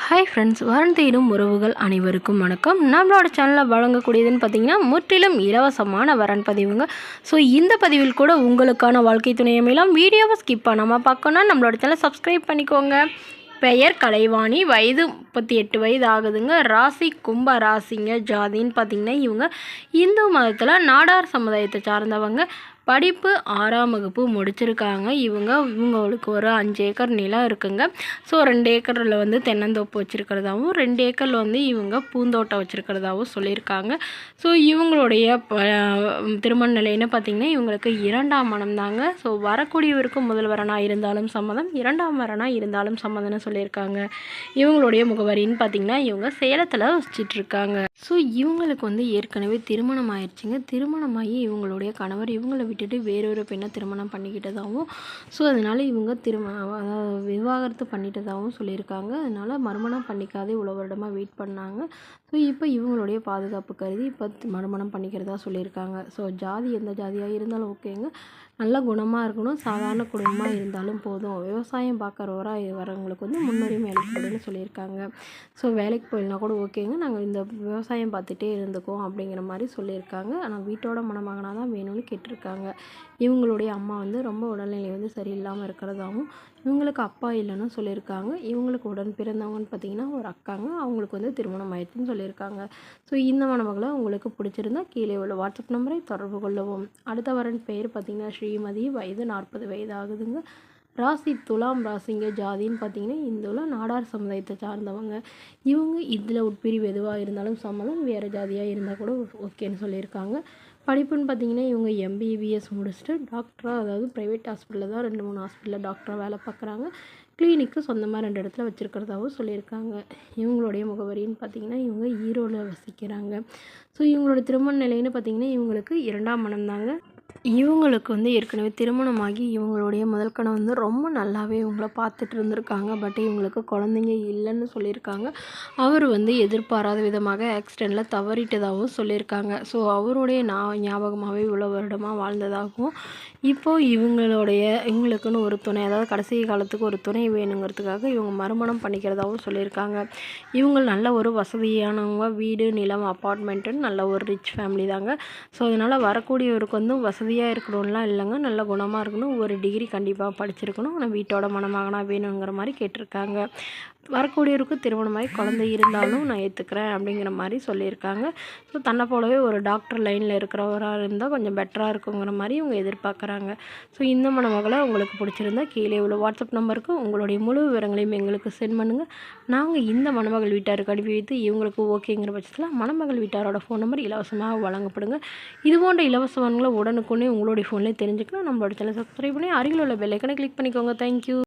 Hi friends, வரன் தேடும் உறவுகள் அனைவருக்கும் வணக்கம். நம்மளோட சேனலில் வழங்கக்கூடியதுன்னு பார்த்தீங்கன்னா முற்றிலும் இலவசமான வரன் பதிவுங்க. ஸோ இந்த பதிவில் கூட உங்களுக்கான வாழ்க்கை துணை அமையலாம். வீடியோவை ஸ்கிப் பண்ணாமல் பார்க்கணும். நம்மளோட சேனலை சப்ஸ்கிரைப் பண்ணிக்கோங்க. பெயர் கலைவாணி, வயது 38 வயது ஆகுதுங்க. ராசி கும்ப ராசிங்க. ஜாதின்னு பார்த்திங்கன்னா இவங்க இந்து மதத்தில் நாடார் சமுதாயத்தை சார்ந்தவங்க. படிப்பு 6ஆம் வகுப்பு முடிச்சிருக்காங்க. இவங்களுக்கு ஒரு 5 ஏக்கர் நிலம் இருக்குங்க. ஸோ 2 ஏக்கரில் வந்து தென்னந்தோப்பு வச்சுருக்கிறதாவும் 2 ஏக்கரில் வந்து இவங்க பூந்தோட்டம் வச்சுருக்கிறதாவும் சொல்லியிருக்காங்க. ஸோ இவங்களுடைய திருமண நிலைன்னு பார்த்திங்கன்னா இவங்களுக்கு 2ஆம் மனம் தாங்க. ஸோ வரக்கூடியவருக்கு முதல் வரனாக இருந்தாலும் சம்மதம், 2ஆம் வரனாக இருந்தாலும் சம்மதம்னு சொல்லியிருக்காங்க. இவங்களுடைய முகவரின்னு பார்த்திங்கன்னா இவங்க சேலத்தில் வச்சிட்ருக்காங்க. ஸோ இவங்களுக்கு வந்து ஏற்கனவே திருமணம் ஆயிடுச்சுங்க. திருமணமாகி இவங்களுடைய கணவர் இவங்களை விட்டுட்டு வேறொரு பெண்ணை திருமணம் பண்ணிக்கிட்டதாகவும், ஸோ அதனால் இவங்க விவாகரத்து பண்ணிட்டதாகவும் சொல்லியிருக்காங்க. அதனால் மறுமணம் பண்ணிக்காதே இவ்வளோ வருடமாக வெயிட் பண்ணாங்க. ஸோ இப்போ இவங்களுடைய பாதுகாப்பு கருதி இப்போ மறுமணம் பண்ணிக்கிறதா சொல்லியிருக்காங்க. ஸோ ஜாதி எந்த ஜாதியாக இருந்தாலும் ஓகேங்க. நல்ல குணமாக இருக்கணும், சாதாரண குடும்பமாக இருந்தாலும் போதும். விவசாயம் பார்க்குறவராக வரவங்களுக்கு வந்து முன்னுரிமை அளிக்கப்படுன்னு சொல்லியிருக்காங்க. ஸோ வேலைக்கு போயிடலாம் கூட ஓகேங்க, நாங்கள் இந்த விவசாயம் பார்த்துட்டே இருந்துக்கோம் அப்படிங்கிற மாதிரி சொல்லியிருக்காங்க. ஆனால் வீட்டோட மணமகனாக தான் வேணும்னு கேட்டிருக்காங்க. இவங்களுடைய அம்மா வந்து ரொம்ப உடல்நிலை வந்து சரியில்லாமல் இருக்கிறதாகவும், இவங்களுக்கு அப்பா இல்லைன்னு சொல்லியிருக்காங்க. இவங்களுக்கு உடன் பிறந்தவங்கன்னு பார்த்திங்கன்னா ஒரு அக்காங்க. அவங்களுக்கு வந்து திருமணம் ஆயிடுச்சுன்னு சொல்லியிருக்காங்க. ஸோ இந்த மணமகளை உங்களுக்கு பிடிச்சிருந்தா கீழே உள்ள வாட்ஸ்அப் நம்பரை தொடர்பு கொள்ளவும். அடுத்த வரன் பெயர் பார்த்திங்கன்னா ஸ்ரீமதி, வயது 40 வயது ஆகுதுங்க. ராசி துலாம் ராசிங்க. ஜாதின்னு பார்த்திங்கன்னா இந்துவில் நாடார் சமுதாயத்தை சார்ந்தவங்க. இவங்க இதில் உட்பிரிவு எதுவாக இருந்தாலும் சம்மதம், வேறு ஜாதியாக இருந்தால் கூட ஓகேன்னு சொல்லியிருக்காங்க. படிப்புன்னு பார்த்திங்கன்னா இவங்க எம்பிபிஎஸ் முடிச்சுட்டு டாக்டராக, அதாவது ப்ரைவேட் ஹாஸ்பிட்டலில் தான் 2-3 ஹாஸ்பிட்டலில் டாக்டராக வேலை பார்க்குறாங்க. கிளினிக்கு சொந்தமாக 2 இடத்துல வச்சுருக்கிறதாகவும் சொல்லியிருக்காங்க. இவங்களுடைய முகவரின்னு பார்த்திங்கன்னா இவங்க ஈரோடில் வசிக்கிறாங்க. ஸோ இவங்களோட திருமண நிலைன்னு பார்த்திங்கன்னா இவங்களுக்கு 2ஆம் மனம் தாங்க. இவங்களுக்கு வந்து ஏற்கனவே திருமணமாகி இவங்களுடைய முதல் கணவன் வந்து ரொம்ப நல்லாவே இவங்கள பார்த்துட்டு இருந்திருக்காங்க. பட் இவங்களுக்கு குழந்தைங்க இல்லைன்னு சொல்லியிருக்காங்க. அவர் வந்து எதிர்பாராத விதமாக ஆக்சிடெண்ட்டில் தவறிட்டதாகவும் சொல்லியிருக்காங்க. ஸோ அவருடைய ஞாபகமாகவே இவ்வளோ வருடமாக வாழ்ந்ததாகவும், இப்போது இவங்களுக்குன்னு ஒரு துணை, அதாவது கடைசி காலத்துக்கு ஒரு துணை வேணுங்கிறதுக்காக இவங்க மறுமணம் பண்ணிக்கிறதாகவும் சொல்லியிருக்காங்க. இவங்க நல்ல ஒரு வசதியானவங்க. வீடு, நிலம், அப்பார்ட்மெண்ட்டுன்னு நல்ல ஒரு ரிச் ஃபேமிலி தாங்க. ஸோ அதனால் வரக்கூடியவருக்கு வந்து வசதியாக இருக்கணும்லாம் இல்லைங்க, நல்ல குணமாக இருக்கணும், ஒரு டிகிரி கண்டிப்பாக படிச்சிருக்கணும், ஆனால் வீட்டோட மணமகனாக வேணுங்கிற மாதிரி கேட்டிருக்காங்க. வரக்கூடியவருக்கு திருமணமாகி குழந்தை இருந்தாலும் நான் ஏற்றுக்கிறேன் அப்படிங்கிற மாதிரி சொல்லியிருக்காங்க. ஸோ தன்னை போலவே ஒரு டாக்டர் லைனில் இருக்கிறவராக இருந்தால் கொஞ்சம் பெட்டராக இருக்குங்கிற மாதிரி இவங்க எதிர்பார்க்குறாங்க. ஸோ இந்த மணமகளை உங்களுக்கு பிடிச்சிருந்தா கீழே உள்ள வாட்ஸ்அப் நம்பருக்கு உங்களுடைய முழு விவரங்களையும் எங்களுக்கு சென்ட் பண்ணுங்கள். நாங்கள் இந்த மணமகள் வீட்டாருக்கு அனுப்பி வைத்து இவங்களுக்கு ஓகேங்கிற பட்சத்தில் மணமகள் வீட்டாரோட ஃபோன் நம்பர் இலவசமாக வழங்கப்படுங்க. இது போன்ற இலவசங்களை உடனுக்குடனே உங்களுடைய ஃபோன்லேயே தெரிஞ்சுக்கலாம். நம்மளோட சேனல் சப்ஸ்கிரைப் பண்ணி அருகில் உள்ள பெல் ஐக்கனை கிளிக் பண்ணிக்கோங்க. தேங்க்யூ.